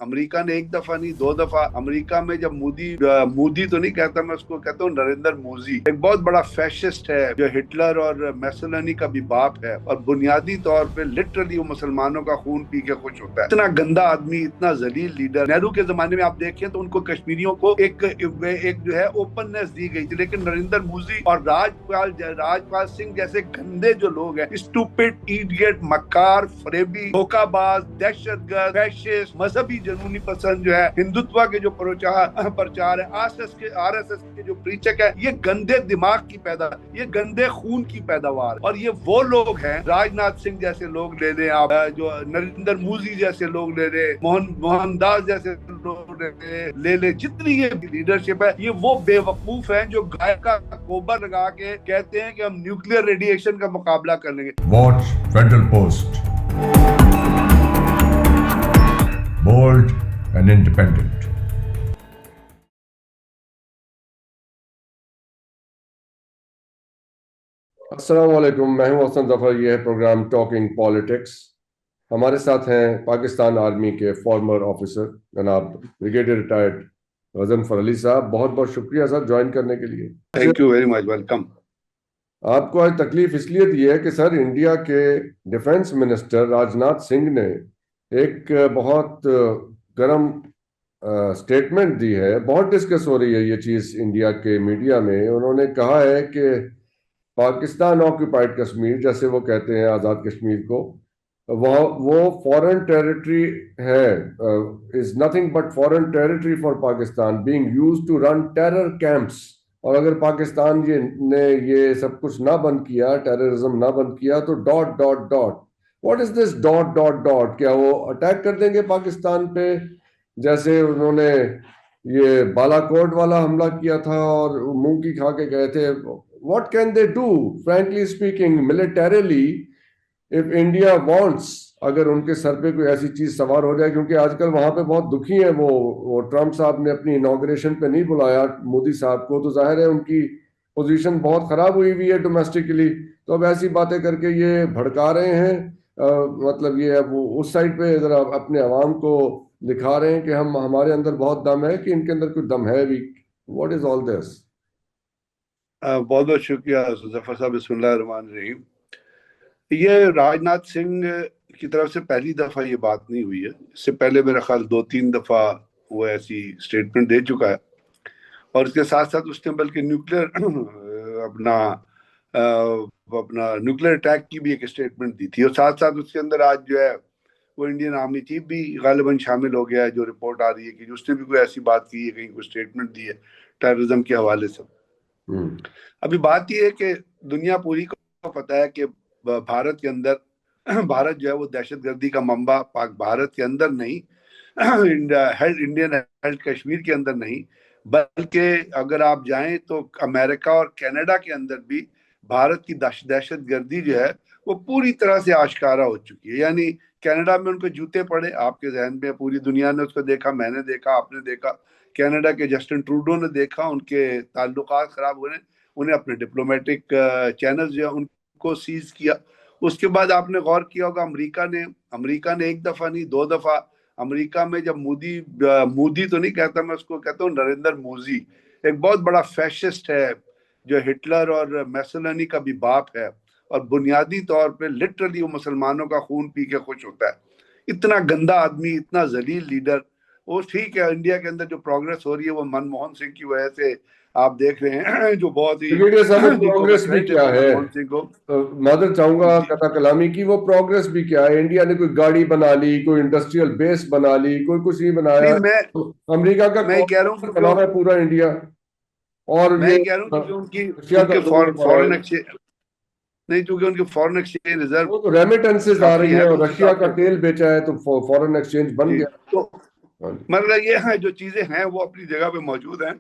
امریکہ نے ایک دفعہ نہیں 2 دفعہ، امریکہ میں جب مودی تو نہیں کہتا، میں اس کو کہتا ہوں نریندر موزی، ایک بہت بڑا فیشسٹ ہے جو ہٹلر اور میسولینی کا بھی باپ ہے، اور بنیادی طور پہ لٹرلی وہ مسلمانوں کا خون پی کے خوش ہوتا ہے۔ اتنا گندا آدمی، اتنا ذلیل لیڈر۔ نہرو کے زمانے میں آپ دیکھیں تو ان کو کشمیریوں کو ایک جو ہے اوپننس دی گئی تھی، لیکن نریندر موزی اور راج پال سنگھ جیسے گندے جو لوگ ہیں، اسٹوپڈ، ایڈیٹ، مکار، فریبی، دھوکہ باز، دہشت گرد، فیشسٹ، مذہبی جنونی پسند جو ہے، ہندوتوا کے جو پرچار ہے، آر ایس ایس کے جو پریچک ہے، یہ گندے دماغ کی یہ گندے خون کی پیداوار ہے۔ اور یہ وہ لوگ ہیں، راج ناتھ سنگھ جیسے لوگ لے لیں آپ، جو نریندر موزی جیسے لوگ لے لیں، موہن داس جیسے لوگ لے لیں، جتنی یہ لیڈرشپ ہے، یہ وہ بے وقوف ہیں جو گائے کا گوبر لگا کے کہتے ہیں کہ ہم نیوکلیر ریڈیشن کا مقابلہ کر لیں گے۔ Watch federal post, bold and independent. السلام علیکم، میں ہوں حسن ظفر، یہ ہے پروگرام ٹاکنگ پالیٹکس۔ ہمارے ساتھ ہیں پاکستان آرمی کے فارمر آفیسر جناب بریگیڈیئر ریٹائرڈ غضنفر علی صاحب۔ بہت بہت شکریہ سر جوائن کرنے کے لیے۔ Thank you very much, welcome. آپ کو آج تکلیف اس لیے دی ہے کہ سر انڈیا کے ڈیفنس منسٹر راج ناتھ سنگھ نے ایک بہت گرم سٹیٹمنٹ دی ہے، بہت ڈسکس ہو رہی ہے یہ چیز انڈیا کے میڈیا میں۔ انہوں نے کہا ہے کہ پاکستان آکوپائڈ کشمیر، جیسے وہ کہتے ہیں آزاد کشمیر کو، وہ فورن ٹیریٹری ہے، is nothing but foreign territory for Pakistan being used to run terror camps. اور اگر پاکستان نے یہ سب کچھ نہ بند کیا، ٹیررزم نہ بند کیا، تو dot dot dot what is this dot dot dot, کیا وہ اٹیک کر دیں گے پاکستان پہ، جیسے انہوں نے یہ بالا کوٹ والا حملہ کیا تھا اور منہ کی کھا کے گئے تھے؟ What can they do, frankly speaking, militarily, if India wants؟ اگر ان کے سر پہ کوئی ایسی چیز سوار ہو جائے، کیونکہ آج کل وہاں پہ بہت دکھی ہیں وہ ٹرمپ صاحب نے اپنی انوگریشن پہ نہیں بلایا مودی صاحب کو، تو ظاہر ہے ان کی پوزیشن بہت خراب ہوئی ہے ڈومیسٹکلی۔ تو اب ایسی باتیں کر کے یہ بھڑکا رہے ہیں، مطلب یہ اب اس سائڈ پہ ذرا اپنے عوام کو دکھا رہے ہیں کہ ہمارے اندر بہت دم ہے، کہ ان کے اندر کوئی دم ہے بھی؟ واٹ از آل دس؟ بہت بہت شکریہ ظفر صاحب، بسم اللہ الرحمن الرحیم۔ یہ راج ناتھ سنگھ کی طرف سے پہلی دفعہ یہ بات نہیں ہوئی ہے، اس سے پہلے میرا خیال 2-3 دفعہ وہ ایسی سٹیٹمنٹ دے چکا ہے، اور اس کے ساتھ ساتھ اس نے بلکہ اپنا نیوکلیر اٹیک کی بھی ایک سٹیٹمنٹ دی تھی، اور ساتھ ساتھ اس کے اندر آج جو ہے وہ انڈین آرمی چیف بھی غالباً شامل ہو گیا ہے، جو رپورٹ آ رہی ہے کہ اس نے بھی کوئی ایسی بات کی ہے، کہیں کوئی سٹیٹمنٹ دی ہے ٹیررزم کے حوالے سے۔ ابھی بات یہ ہے کہ دنیا پوری کو پتہ ہے کہ بھارت کے اندر، بھارت جو ہے وہ دہشت گردی کا منبع پاک بھارت کے اندر نہیں، انڈین ہیلڈ کشمیر کے اندر نہیں، بلکہ اگر آپ جائیں تو امریکہ اور کینیڈا کے اندر بھی بھارت کی دہشت گردی جو ہے وہ پوری طرح سے آشکارا ہو چکی ہے۔ یعنی کینیڈا میں ان کو جوتے پڑے، آپ کے ذہن میں پوری دنیا نے اس کو دیکھا، میں نے دیکھا، آپ نے دیکھا، کینیڈا کے جسٹن ٹروڈو نے دیکھا، ان کے تعلقات خراب ہوئے، انہیں اپنے ڈپلومیٹک چینل جو ہے ان کو سیز کیا۔ اس کے بعد آپ نے غور کیا ہوگا امریکہ نے ایک دفعہ نہیں 2 دفعہ، امریکہ میں جب مودی تو نہیں کہتا، میں اس کو کہتا ہوں نریندر موزی، ایک بہت بڑا فیشسٹ ہے جو ہٹلر اور میسولینی کا بھی باپ ہے، اور بنیادی طور پہ لٹرلی وہ مسلمانوں کا خون پی کے خوش ہوتا ہے۔ اتنا گندا آدمی، اتنا ذلیل لیڈر۔ وہ ٹھیک ہے انڈیا کے اندر جو پروگریس ہو رہی ہے وہ منموہن سنگھ کی وجہ سے آپ دیکھ رہے ہیں، جو بہت ہی پروگریس بھی کیا ہے، معذرت چاہوں گا قطع کلامی کی، وہ پروگریس بھی کیا ہے؟ انڈیا نے کوئی گاڑی بنا لی، کوئی انڈسٹریل بیس بنا لی، کوئی کچھ نہیں بنایا۔ امریکہ کا میں کہہ رہا ہوں بنا رہا ہے پورا انڈیا، اور میں کہہ رہا ہوں کہ ان کے فورن ایکسچینج نہیں، چونکہ ان کے فورن ایکسچینج ریزرو ریمیٹنسز آ رہی ہیں، اور رشیا کا تیل بیچا ہے تو فورن ایکسچینج بن گیا۔ تو مطلب یہ ہے جو چیزیں ہیں وہ اپنی جگہ پہ موجود ہیں،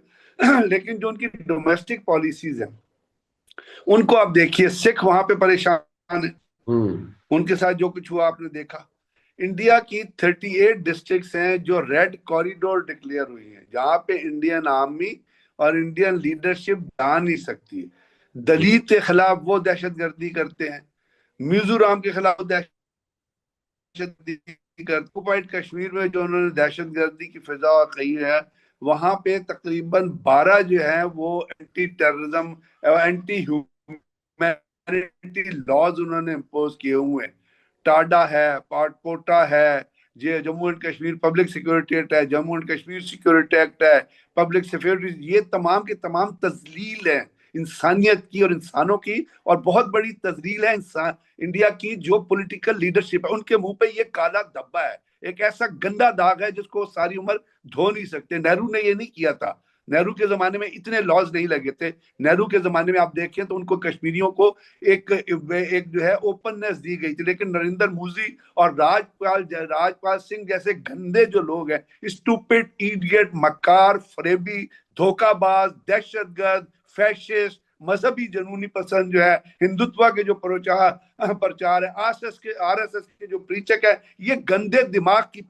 لیکن جو ان کی ڈومیسٹک پالیسیز ہیں ان کو آپ دیکھیے، سکھ وہاں پہ پریشان ہیں، ان کے ساتھ جو کچھ ہوا آپ نے دیکھا۔ انڈیا کی 38 ڈسٹرکٹس ہیں جو ریڈ کوریڈور ڈکلیئر ہوئی ہیں، جہاں پہ انڈین آرمی اور انڈین لیڈرشپ جا نہیں سکتی۔ دلت کے خلاف وہ دہشت گردی کرتے ہیں، میزورام کے خلاف دہشت گردی آکوپائڈ کشمیر میں جو انہوں نے دہشت گردی کی فضا کہی ہے وہاں پہ تقریباً 12 جو ہیں وہ anti terrorism anti humanity laws انہوں نے امپوز کیے ہوئے ہیں. ٹاڈا ہے, کوٹا ہے, Jammu and Kashmir public security act ہے, Jammu and Kashmir security act ہے, پبلک سیکورٹی, یہ تمام کے تمام تذلیل ہیں انسانیت کی اور انسانوں کی, اور بہت بڑی تذلیل ہے انڈیا کی جو پولیٹیکل لیڈرشپ ہے. ان کے منہ پہ یہ کالا دھبا ہے, ایک ایسا گندا داغ ہے جس کو ساری عمر دھو نہیں سکتے. نہرو نے یہ نہیں کیا تھا, نہرو کے زمانے میں اتنے لاز نہیں لگے تھے. نہرو کے زمانے میں آپ دیکھیں تو ان کو کشمیریوں کو ایک جو ہے اوپننس دی گئی تھی, لیکن نریندر مودی اور راج پال سنگھ جیسے گندے جو لوگ ہیں, اسٹوپڈ, ایڈیٹ, مکار, فریبی, دھوکہ باز, دہشت گرد, فیشسٹ, مذہبی جنونی پسند جو ہے, ہندوتوا کے جو پرچار ہے, آر ایس ایس کے جو پریچک ہے, یہ گندے دماغ کی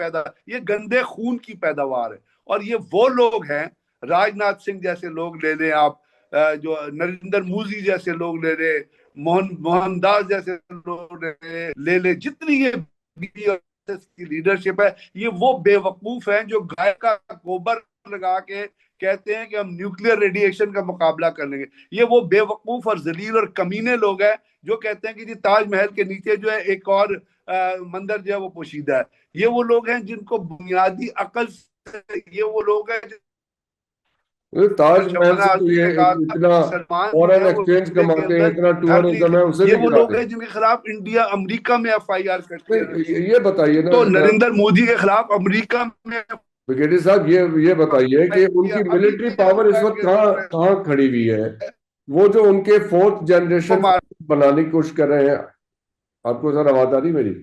یہ گندے خون کی پیداوار ہے. اور یہ وہ لوگ ہیں, راجناتھ سنگھ جیسے لوگ لے لیں آپ, جو نریندر مودی جیسے لوگ لے لیں, موہن داس جیسے لوگ لے لیں, جتنی یہ کی لیڈرشپ ہے, یہ وہ بے وقوف ہیں جو گائے کا گوبر لگا کے کہتے ہیں کہ ہم نیوکلیئر ریڈیشن کا مقابلہ کر لیں گے. یہ وہ بے وقوف اور ذلیل اور کمینے لوگ ہیں جو کہتے ہیں کہ جی تاج محل کے نیچے جو ہے ایک اور مندر جو ہے وہ پوشیدہ ہے. یہ وہ لوگ ہیں جن کو بنیادی عقل سے, یہ وہ لوگ ہیں تاج محل سے تو یہ اتنا فورن ایکسچینج کماتے ہیں, اتنا ٹورزم ہے, اسے یہ بھی وہ گرا لوگ دیں. ہیں جن کے خلاف انڈیا امریکہ میں ایف آئی آر کرتی ہے. یہ بتائیے نا تو نریندر مودی کے خلاف امریکہ میں بریگیڈیئر صاحب, یہ بتائیے کہ ان کی ملٹری پاور اس وقت کہاں کھڑی ہوئی ہے؟ وہ جو ان کے فورتھ جنریشن بنانے کی کوشش کر رہے ہیں. آپ کو ذرا آواز آ رہی میری؟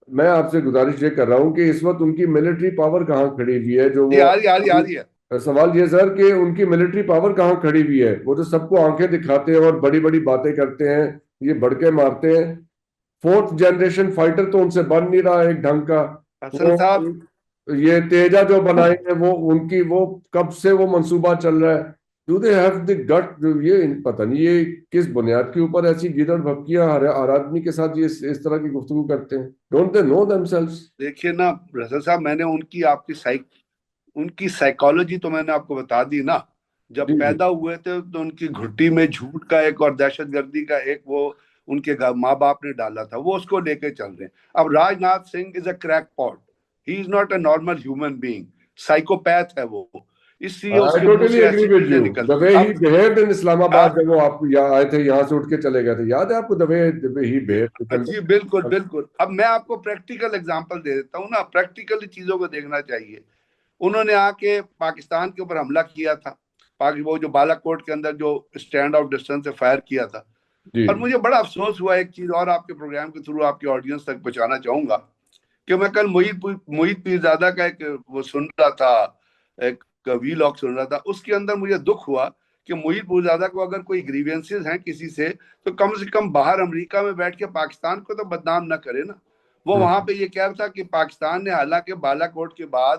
میں آپ سے گزارش یہ کر رہا ہوں کہ اس وقت ان کی ملٹری پاور کہاں کھڑی ہوئی ہے؟ جو وہ آ رہی ہے. سوال یہ سر کہ ان کی ملٹری پاور کہاں کھڑی ہوئی ہے؟ وہ جو سب کو آنکھیں دکھاتے ہیں اور بڑی بڑی باتیں کرتے ہیں, یہ بڑکے مارتے ہیں. فورتھ جنریشن فائٹر تو ان سے بن نہیں رہا ایک ڈھنگ کا. حسن صاحب, یہ تیجا جو بنائے ہیں وہ کب سے وہ منصوبہ چل رہا ہے. Do they have the gut؟ یہ پتہ نہیں یہ کس بنیاد کے اوپر ایسی گیدڑ بھپکیاں ہر آدمی کے ساتھ یہ اس طرح کی گفتگو کرتے ہیں. Don't they know themselves؟ دیکھیے نا رسل صاحب, میں نے ان کی سائیکالوجی تو میں نے آپ کو بتا دی نا. جب پیدا ہوئے تھے تو ان کی گھٹی میں جھوٹ کا ایک اور دہشت گردی کا ایک وہ ان کے ماں باپ نے ڈالا تھا, وہ اس کو لے کے چل رہے ہیں. اب Rajnath Singh is a crackpot, he is not a normal human being, psychopath ہے وہ. اس لیے اس کے منہ سے ایسی چیزیں نکلتی ہیں. The way he behaved in اسلام آباد جب وہ آپ یہاں آئے تھے, یہاں سے اٹھ کے چلے گئے تھے, یاد ہے آپ کو the way he behaved؟ جی بالکل بالکل. اب میں آپ کو پریکٹیکل اگزامپل دے دیتا ہوں نا, پریکٹیکلی چیزوں کو دیکھنا چاہیے. انہوں نے آ کے پاکستان کے اوپر حملہ کیا تھا, وہ جو بالا کوٹ کے اندر جو اسٹینڈ آف ڈسٹینس سے فائر کیا تھا. اور مجھے بڑا افسوس ہوا, ایک چیز اور آپ کے پروگرام کے تھرو آپ کی آڈینس تک پہنچانا چاہوں گا, کہ میں کل محیط پیرزادہ کا ایک وہ سن رہا تھا, ایک وی لاگ سن رہا تھا. اس کے اندر مجھے دکھ ہوا کہ محیط پیرزادہ کو اگر کوئی گریوینسز ہیں کسی سے تو کم سے کم باہر امریکہ میں بیٹھ کے پاکستان کو تو بدنام نہ کرے نا. وہ وہاں پہ یہ کہہ رہا تھا کہ پاکستان نے حالانکہ بالا کوٹ کے بعد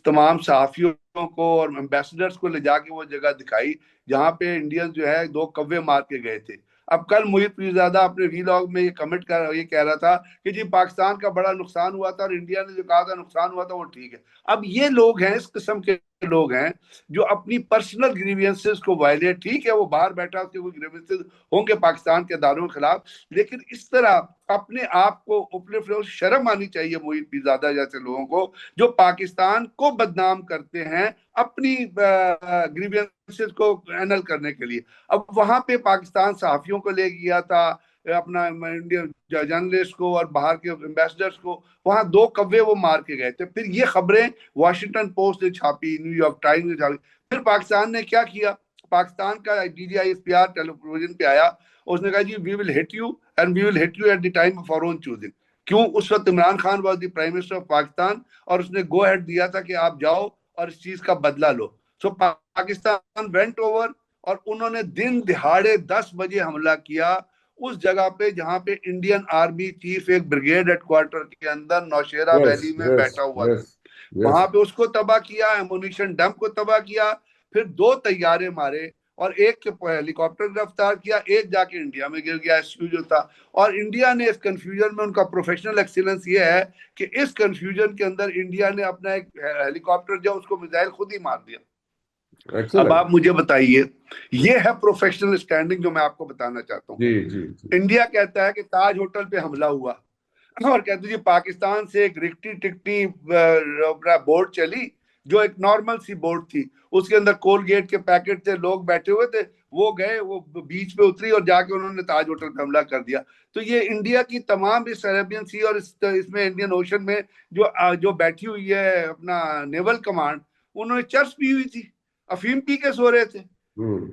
تمام صحافیوں کو اور ایمبیسڈرز کو لے جا کے وہ جگہ دکھائی جہاں پہ انڈین جو ہے 2 کوے مار کے گئے تھے. اب کل محیط پیرزادہ اپنے وی لاگ میں یہ کمنٹ یہ کہہ رہا تھا کہ جی پاکستان کا بڑا نقصان ہوا تھا اور انڈیا نے جو کہا تھا نقصان ہوا تھا وہ ٹھیک ہے. اب یہ لوگ ہیں, اس قسم کے لوگ ہیں جو اپنی پرسنل گریوینسز کو وائلیٹ, ٹھیک ہے وہ باہر بیٹھا اس کے کوئی گریوینسز ہوں گے پاکستان کے اداروں کے خلاف, لیکن اس طرح اپنے آپ کو اوپر شرم آنی چاہیے محیط پیرزادہ جیسے لوگوں کو جو پاکستان کو بدنام کرتے ہیں اپنی گریوینسز کو ہینڈل کرنے کے لیے. اب وہاں پہ پاکستان صحافیوں کو لے گیا تھا, اپنا انڈین جرنلسٹ کو اور باہر کے ایمبیسڈرز کو, وہاں 2 کوے وہ مار کے گئے تھے. پھر یہ خبریں واشنگٹن پوسٹ نے چھاپی, نیو یارک ٹائمز نے چھاپی. پھر پاکستان نے کیا کیا, پاکستان کا DGISPR ٹیلی ویژن پہ آیا, اس نے کہا جی we will hit you and we will hit you at the time of our own choosing. کیوں؟ اس وقت Imran Khan was the prime minister of Pakistan اور اس نے گو ہیڈ دیا تھا کہ آپ جاؤ اور اس چیز کا بدلہ لو. سو پاکستان وینٹ اوور اور انہوں نے دن دہاڑے 10 بجے حملہ کیا اس جگہ پہ جہاں پہ انڈین آرمی چیف ایک بریگیڈ ہیڈ کوارٹر کے اندر نوشیرہ ویلی میں بیٹھا ہوا تھا. وہاں پہ اس کو تباہ کیا, ایمونیشن ڈمپ کو تباہ کیا, پھر 2 طیارے مارے اور ایک کے ہیلی کاپٹر گرفتار کیا, ایک جا کے انڈیا میں گر گیا ایسکیو جو تھا. اور انڈیا نے اس کنفیوژن میں, ان کا پروفیشنل ایکسیلنس یہ ہے کہ اس کنفیوژن کے اندر انڈیا نے اپنا ایک ہیلی کاپٹر جو اس کو میزائل خود ہی مار دیا. اب آپ مجھے بتائیے, یہ ہے پروفیشنل اسٹینڈنگ جو میں آپ کو بتانا چاہتا ہوں. جی. انڈیا کہتا ہے کہ تاج ہوٹل پہ حملہ ہوا, اور کہتے جی پاکستان سے ایک رکٹی ٹکٹی بورڈ چلی جو ایک نارمل سی بورڈ تھی, اس کے اندر کولگیٹ کے پیکٹ تھے, لوگ بیٹھے ہوئے تھے, وہ گئے, وہ بیچ پہ اتری اور جا کے انہوں نے تاج ہوٹل پہ حملہ کر دیا. تو یہ انڈیا کی تمام اس عربین سی اور اس میں انڈین اوشن میں جو بیٹھی ہوئی ہے اپنا نیول کمانڈ, انہوں نے چرس پی ہوئی تھی, افیم پی کے سو رہے تھے,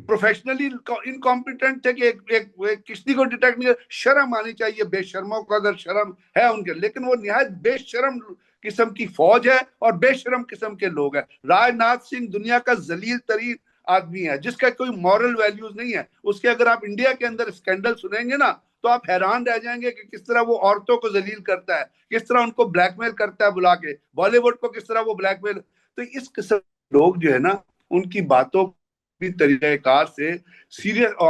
پروفیشنلی انکمپیٹنٹ تھے کہ ایک کشتی کو ڈیٹیکٹ نہیں. شرم آنی چاہیے بے شرموں کو, اگر شرم ہے ان کے, لیکن وہ نہایت بے شرم قسم کی فوج ہے اور بے شرم قسم کے لوگ ہیں. راج ناتھ سنگھ دنیا کا ذلیل ترین آدمی ہے جس کا کوئی مورل ویلیوز نہیں ہے. اس کے اگر آپ انڈیا کے اندر اسکینڈل سنیں گے نا تو آپ حیران رہ جائیں گے کہ کس طرح وہ عورتوں کو ذلیل کرتا ہے, کس طرح ان کو بلیک میل کرتا ہے بلا کے, بالی ووڈ کو کس طرح وہ بلیک میل. تو اس قسم لوگ جو ہے نا, ان کی باتوں بھی طریقہ کار سے سیریس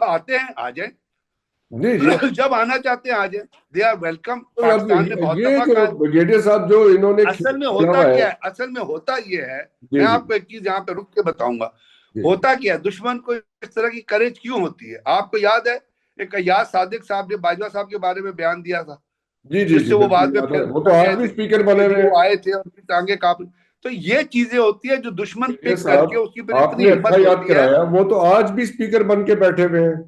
آتے ہیں, آ جائیں جب آنا چاہتے ہیں آ جائیں, دے آر ویلکم. پاکستان نے بہت دفعہ کہا, بریگیڈیئر صاحب جو انہوں نے اصل میں ہوتا کیا ہے, اصل میں ہوتا یہ ہے, میں آپ کو ایک چیز یہاں پہ رک کے بتاؤں گا. ہوتا کیا ہے, دشمن کو اس طرح کی کریج کیوں ہوتی ہے. آپ کو یاد ہے ایک ایاز صادق صاحب نے باجوہ صاحب کے بارے میں بیان دیا تھا, جس سے وہ بعد میں پھر وہ تو آج بھی اسپیکر بنے ہوئے وہ آئے تھے اور ان کی ٹانگیں کانپ. تو یہ چیزیں ہوتی ہے جو دشمن پک کر کے اس کی پھر آپ اتنی نے ہمت اچھا یاد ہوتی ہے. کرایا, وہ تو آج بھی اسپیکر بن کے بیٹھے ہوئے ہیں.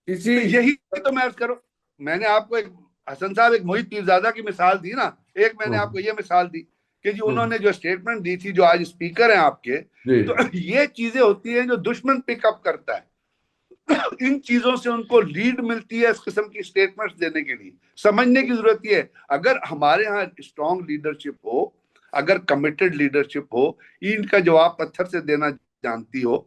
یہی تو میں عرض کروں, میں نے آپ کو ایک حسن صاحب ایک محیط پیرزادہ کی مثال دی نا, ایک میں نے آپ کو یہ مثال دی کہ جی انہوں نے جو اسٹیٹمنٹ دی تھی, جو آج اسپیکر ہیں آپ کے, تو یہ چیزیں ہوتی ہیں جو دشمن پک اپ کرتا ہے. ان چیزوں سے ان کو لیڈ ملتی ہے اس قسم کی اسٹیٹمنٹس دینے کے لیے. سمجھنے کی ضرورت یہ ہے, اگر ہمارے ہاں اسٹرانگ لیڈرشپ ہو, اگر کمیٹڈ لیڈرشپ ہو, ان کا جواب پتھر سے دینا جانتی ہو,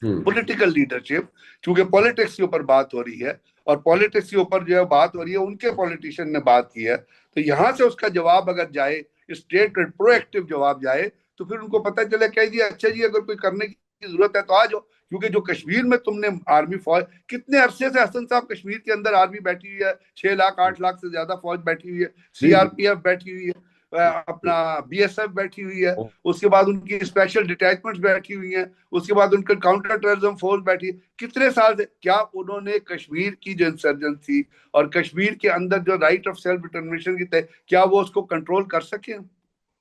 پولیٹیکل لیڈرشپ, چونکہ پولیٹکس کے اوپر بات ہو رہی ہے اور پولیٹکس کے اوپر جو ہے بات ہو رہی ہے, ان کے پولیٹیشین نے بات کی ہے, تو یہاں سے اس کا جواب اگر جائے, اسٹیٹ پرو ایکٹیو جواب جائے, تو پھر ان کو پتہ چلے کہ جی اچھا جی اگر کوئی کرنے کی ضرورت ہے تو آ جاؤ. کیونکہ جو کشمیر میں تم نے آرمی فوج, کتنے عرصے سے حسن صاحب کشمیر کے اندر آرمی بیٹھی ہوئی ہے, 6 لاکھ 8 لاکھ سے زیادہ فوج بیٹھی ہوئی ہے, سی آر پی ایف بیٹھی ہوئی ہے, اپنا بی ایس ایف بیٹھی ہوئی ہے, اس کے بعد ان کی اسپیشل ڈیٹیچمنٹس بیٹھی ہوئی ہیں, اس کے بعد ان کے کاؤنٹر ٹیررزم فورس بیٹھی ہے. کتنے سال سے کیا انہوں نے کشمیر کی جو انسرجنسی اور کشمیر کے اندر جو رائٹ آف سیلف ڈٹرمنیشن کی کیا وہ اس کو کنٹرول کر سکے؟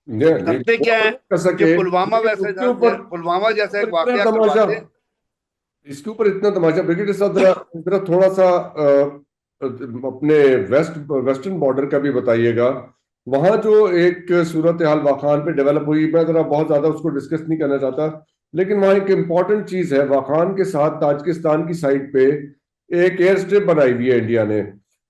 کرتے کیا ہے کہ پلوامہ جیسا ایک واقعہ کرواتے ہیں. اس کے اوپر اتنا تماشا, بریگیڈیئر صاحب ذرا تھوڑا سا اپنے ویسٹرن بارڈر کا بھی بتائیے گا. وہاں جو ایک صورتحال واخان پہ ڈیولپ ہوئی, میں ذرا بہت زیادہ اس کو ڈسکس نہیں کرنا چاہتا, لیکن وہاں ایک امپورٹنٹ چیز ہے, واخان کے ساتھ تاجکستان کی سائڈ پہ ایک ایئر اسٹرپ بنائی ہوئی ہے انڈیا نے.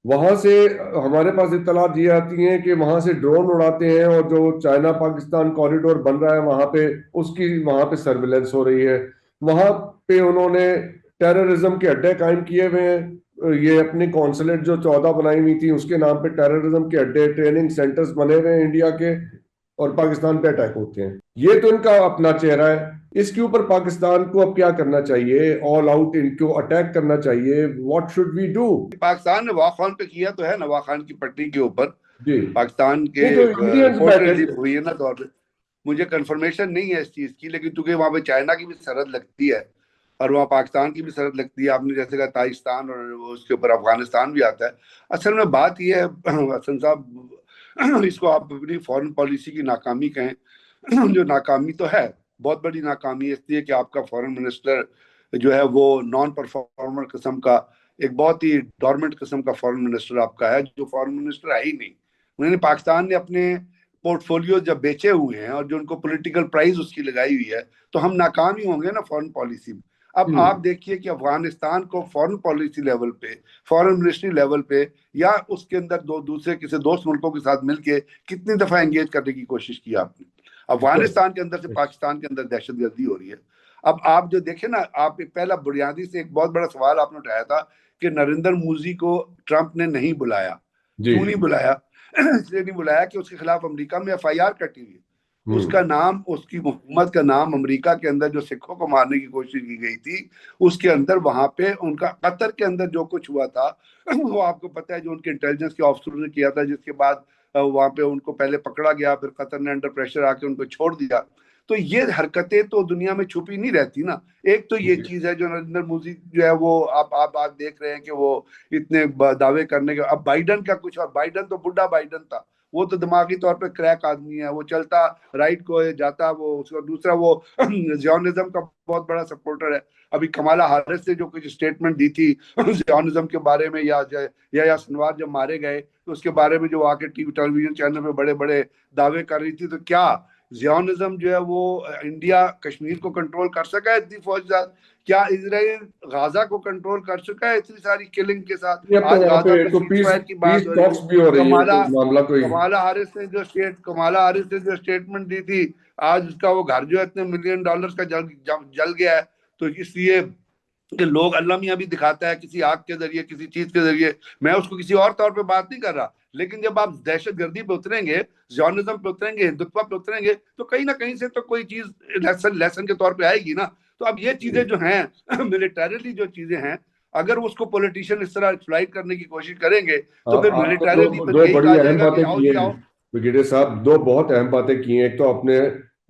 وہاں سے ہمارے پاس اطلاعات یہ آتی ہیں کہ وہاں سے ڈرون اڑاتے ہیں, اور جو چائنا پاکستان کوریڈور بن رہا ہے وہاں پہ اس کی وہاں پہ سرویلنس ہو رہی ہے. وہاں پہ انہوں نے ٹیررزم کے اڈے قائم کیے ہوئے ہیں. یہ اپنی کونسلیٹ جو 14 بنائی ہوئی تھی اس کے نام پہ ٹیررزم کے اڈے, ٹریننگ سینٹرز بنے ہوئے ہیں انڈیا کے, اور پاکستان پہ اٹیک ہوتے ہیں. یہ تو ان کا اپنا چہرہ ہے. اس کے اوپر پاکستان کو اب کیا کرنا چاہیے؟ آل آؤٹ ان کو اٹیک کرنا چاہیے؟ What should we do? Pakistan نے واخان پہ کیا تو ہے نا, واخان کی پٹی کے اوپر جی پاکستان کے رپورٹڈلی ہوئی ہے نا طور پہ. مجھے کنفرمیشن نہیں ہے اس چیز کی, لیکن چونکہ وہاں پہ چائنا کی بھی سرحد لگتی ہے اور وہاں پاکستان کی بھی سرحد لگتی ہے. آپ نے جیسے کہا تاجکستان, اور اس کے اوپر افغانستان بھی آتا ہے. اصل میں بات یہ ہے حسن صاحب, اس کو آپ اپنی فارن پالیسی کی ناکامی کہیں, جو ناکامی تو ہے, بہت بڑی ناکامی ہے, اس لیے کہ آپ کا فارن منسٹر جو ہے وہ نان پرفارمر قسم کا, ایک بہت ہی ڈورمنٹ قسم کا فارن منسٹر آپ کا ہے, جو فارن منسٹر ہے ہی نہیں. انہوں نے پاکستان نے اپنے پورٹ فولیو جب بیچے ہوئے ہیں اور جو ان کو پولیٹیکل پرائز اس کی لگائی ہوئی ہے, تو ہم ناکام ہی ہوں گے نا فارن پالیسی میں. اب آپ دیکھیے کہ افغانستان کو فارن پالیسی لیول پہ, فارن منسٹری لیول پہ, یا اس کے اندر دوسرے کسی دوست ملکوں کے ساتھ مل کے کتنی دفعہ انگیج کرنے کی کوشش کی آپ نے. افغانستان کے اندر سے پاکستان کے اندر دہشت گردی ہو رہی ہے. اب آپ جو دیکھیں نا, آپ ایک پہلا بنیادی سے ایک بہت بڑا سوال آپ نے اٹھایا تھا کہ نریندر مودی کو ٹرمپ نے نہیں بلایا. کیوں نہیں بلایا؟ اس لیے نہیں بلایا کہ اس کے خلاف امریکہ میں ایف آئی آر کٹی ہوئی ہے. اس کا نام, اس کی حکومت کا نام امریکہ کے اندر جو سکھوں کو مارنے کی کوشش کی گئی تھی اس کے اندر, وہاں پہ ان کا قطر کے اندر جو کچھ ہوا تھا وہ آپ کو پتہ ہے, جو ان کے انٹیلیجنس کے آفیسروں نے کیا تھا, جس کے بعد وہاں پہ ان کو پہلے پکڑا گیا, پھر قطر نے انڈر پریشر آ کے ان کو چھوڑ دیا. تو یہ حرکتیں تو دنیا میں چھپی نہیں رہتی نا. ایک تو یہ چیز ہے جو نریندر مودی جو ہے وہ آپ دیکھ رہے ہیں کہ وہ اتنے دعوے کرنے کے. اب بائیڈن کا کچھ, اور بائیڈن تو بڈھا بائیڈن تھا, وہ تو دماغی طور پہ کریک آدمی ہے, وہ چلتا رائٹ کو جاتا وہ اس کو. دوسرا وہ زیونزم کا بہت بڑا سپورٹر ہے. ابھی کمالا ہارس نے جو کچھ اسٹیٹمنٹ دی تھی زیونزم کے بارے میں, یا سنوار جب مارے گئے تو اس کے بارے میں جو آ کے ٹی ویژن چینل پہ بڑے بڑے دعوے کر رہی تھی, تو کیا زیونزم جو ہے وہ انڈیا کشمیر کو کنٹرول کر سکا ہے اتنی فوج ساتھ؟ کیا اسرائیل غازہ کو کنٹرول کر چکا ہے اتنی ساری کلنگ کے ساتھ؟ آج غازہ پہ سیز فائر کی بات ہو رہی ہے. کمالا ہارس نے جو اسٹیٹمنٹ دی تھی, آج اس کا وہ گھر جو ہے اتنے $1 ملین کا جل گیا ہے. تو اس لیے کہ لوگ, اللہ میاں بھی دکھاتا ہے کسی آگ کے ذریعے, کسی چیز کے ذریعے. میں اس کو کسی اور طور پہ بات نہیں کر رہا, لیکن جب آپ دہشت گردی پہ اتریں گے, زیونزم پہ اتریں گے, ہندوتوا پہ اتریں گے, تو کہیں نہ کہیں سے تو کوئی چیز لیسن کے طور پہ آئے گی نا. تو اب یہ چیزیں جو ہیں ملیٹریلی جو چیزیں ہیں, اگر اس کو پولیٹیشین اس طرح ایکسپلائٹ کرنے کی کوشش کریں گے تو پھر ملیٹریلی یہی کہا جائے گا کہ آؤ جی آؤ. برگیڈیئر صاحب دو بہت اہم باتیں کی ہیں. ایک تو اپنے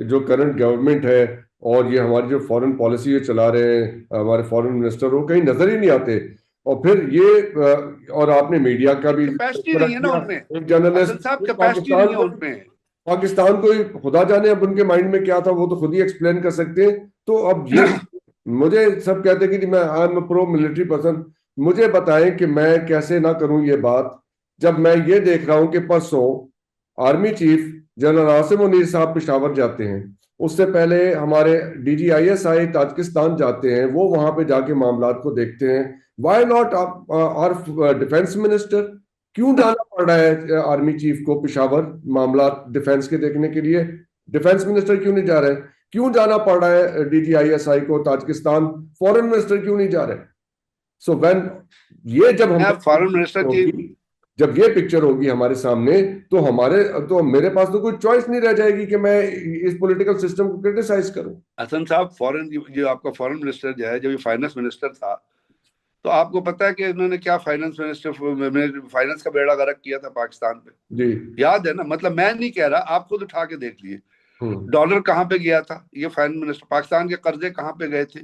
جو کرنٹ گورنمنٹ ہے اور یہ ہماری جو فورن پالیسی چلا رہے ہیں ہمارے فورن منسٹر, وہ کہیں نظر ہی نہیں آتے. اور پھر یہ, اور آپ نے میڈیا کا بھی کیپیسٹی نہیں ہے نا ان میں, ایک جرنلسٹ کیپیسٹی نہیں ہے ان میں. پاکستان کو خدا جانے اب ان کے مائنڈ میں کیا تھا, وہ تو خود ہی ایکسپلین کر سکتے ہیں. تو اب یہ مجھے سب کہتے ہیں کہ میں I am a pro military person, مجھے بتائیں کہ میں کیسے نہ کروں یہ بات, جب میں یہ دیکھ رہا ہوں کہ پرسوں army chief general Asim Munir صاحب پشاور جاتے ہیں, اس سے پہلے ہمارے D G I S I Tajikistan جاتے ہیں, وہ وہاں پہ جا کے معاملات کو دیکھتے ہیں. وائی ناٹ آر ڈیفense منسٹر, کیوں جانا پڑ رہا ہے آرمی چیف کو پشاور معاملات ڈیفنس کے دیکھنے کے لیے؟ ڈیفنس منسٹر کیوں نہیں جا رہے؟ کیوں جانا پڑ رہا ہے ڈی جی آئی ایس آئی کو تاجکستان؟ فورن منسٹر کیوں نہیں جا رہے؟ سو وین یہ جب یہ پکچر ہوگی ہمارے سامنے, تو میرے پاس تو کوئی چوائس نہیں رہ جائے گی کہ میں اس پولیٹیکل سسٹم کو کرٹیسائز کروں. حسن صاحب, جو آپ کا فورن منسٹر جو ہے, جب یہ فائنانس منسٹر تھا, تو آپ کو پتا ہے کہ انہوں نے کیا فائنانس کا بیڑا غرق کیا تھا پاکستان پہ, جی یاد ہے نا؟ مطلب میں نہیں کہہ رہا, آپ خود اٹھا کے دیکھ لیے ڈالر کہاں پہ گیا تھا یہ فائنانس منسٹر, پاکستان کے قرضے کہاں پہ گئے تھے,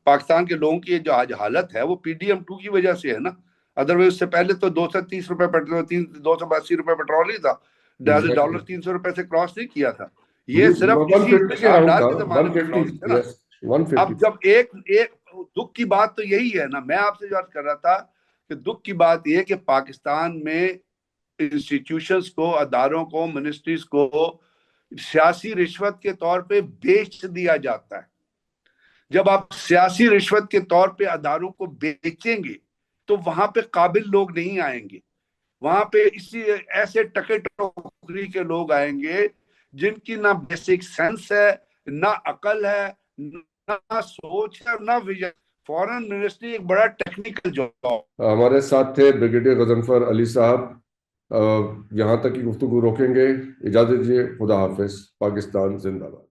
پاکستان کے لوگوں کی جو آج حالت ہے وہ PDM2 کی وجہ سے ہے نا. ادروائز اس سے پہلے تو 230 روپے پیٹرول, 280 روپے پیٹرول ہی تھا, ڈالر 300 روپے سے کراس نہیں کیا تھا. یہ صرف اسی بشار ڈال کے زمانے میں کراس ہے نا. اب جب ایک دکھ کی بات تو یہی ہے نا, میں آپ سے جو عرض کر رہا تھا کہ دکھ کی بات یہ کہ پاکستان میں انسٹیٹیوشنز کو, اداروں کو, منسٹریز کو سیاسی رشوت کے طور پہ بیچ دیا جاتا ہے. جب آپ سیاسی رشوت کے طور پہ اداروں کو بیچیں گے تو وہاں پہ قابل لوگ نہیں آئیں گے, وہاں پہ اسی ایسے ٹکے ٹوکری کے لوگ آئیں گے جن کی نہ بیسک سینس ہے, نہ عقل ہے, نہ سوچ ہے, نہ ویژن. فورن منسٹری ایک بڑا ٹیکنیکل جاب. ہمارے ساتھ تھے بریگیڈیئر غضنفر علی صاحب, یہاں تک کی گفتگو روکیں گے. اجازت دیجیے, خدا حافظ. پاکستان زندہ باد.